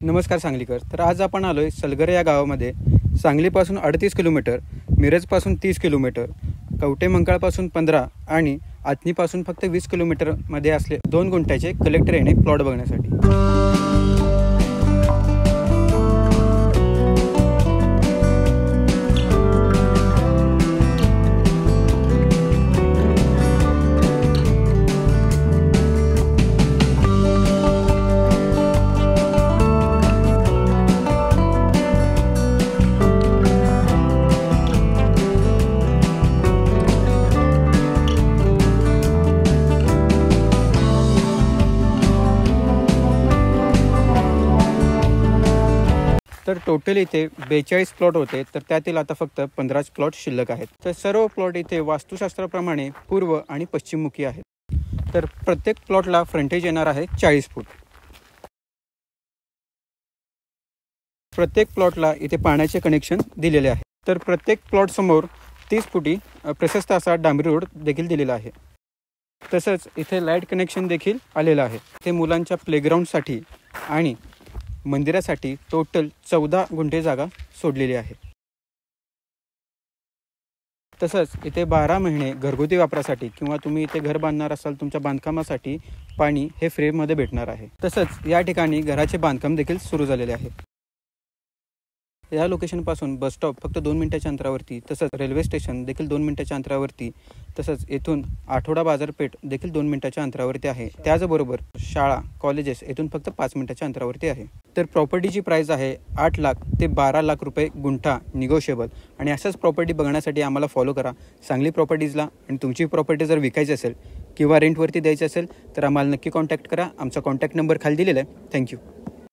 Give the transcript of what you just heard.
नमस्कार सांगलीकर. तर आज आपण आलोय सलगर या गावामध्ये. सांगलीपासून 38 किलोमीटर, मिरजपासून 30 किलोमीटर, कवठेमंकाळपासून 15 आणि आथणीपासून फक्त 20 किलोमीटरमध्ये असले 2 गुंठ्याचे कलेक्टर याने प्लॉट बघण्यासाठी. तर टोटल इथे 42 प्लॉट होते, तर त्यातील आता फक्त 15 प्लॉट शिल्लक आहेत. तर सर्व प्लॉट इथे वास्तुशास्त्राप्रमाणे पूर्व आणि पश्चिममुखी आहेत. तर प्रत्येक प्लॉटला फ्रंटेज येणार आहे 40 फूट. प्रत्येक प्लॉटला इथे पाण्याचे कनेक्शन दिलेले आहे. तर प्रत्येक प्लॉट समोर 30 फुटी प्रशस्त असा डांबरी रोड देखील दिलेला आहे. तसंच इथे लाईट कनेक्शन देखील आलेलं आहे. इथे मुलांच्या प्लेग्राऊंडसाठी आणि मंदिरासाठी टोटल 14 गुंठे जागा सोडलेली आहे. तसंच इथे 12 महिने घरगुती वापरासाठी किंवा तुम्ही इथे घर बांधणार असाल तुमच्या बांधकामासाठी पाणी हे फ्रीमध्ये भेटणार आहे. तसंच या ठिकाणी घराचे बांधकाम देखील सुरू झालेले आहे. या लोकेशनपासून बस स्टॉप फक्त 2 मिनिटाच्या अंतरावरती, तसंच रेल्वे स्टेशन देखील 2 मिनिटाच्या अंतरावरती, तसंच येथून आठवडा बाजारपेठ देखील 2 मिनिटाच्या अंतरावरती आहे. त्याचबरोबर शाळा कॉलेजेस येथून फक्त 5 मिनिटाच्या अंतरावरती आहे. तर प्रॉपर्टीची प्राईस आहे 8 लाख ते 12 लाख रुपये गुंठा निगोशिएबल. आणि अशाच प्रॉपर्टी बघण्यासाठी आम्हाला फॉलो करा सांगली प्रॉपर्टीजला. आणि तुमची प्रॉपर्टी जर विकायची असेल किंवा रेंटवरती द्यायची असेल तर आम्हाला नक्की कॉन्टॅक्ट करा. आमचा कॉन्टॅक्ट नंबर खाली दिलेला आहे. थँक्यू.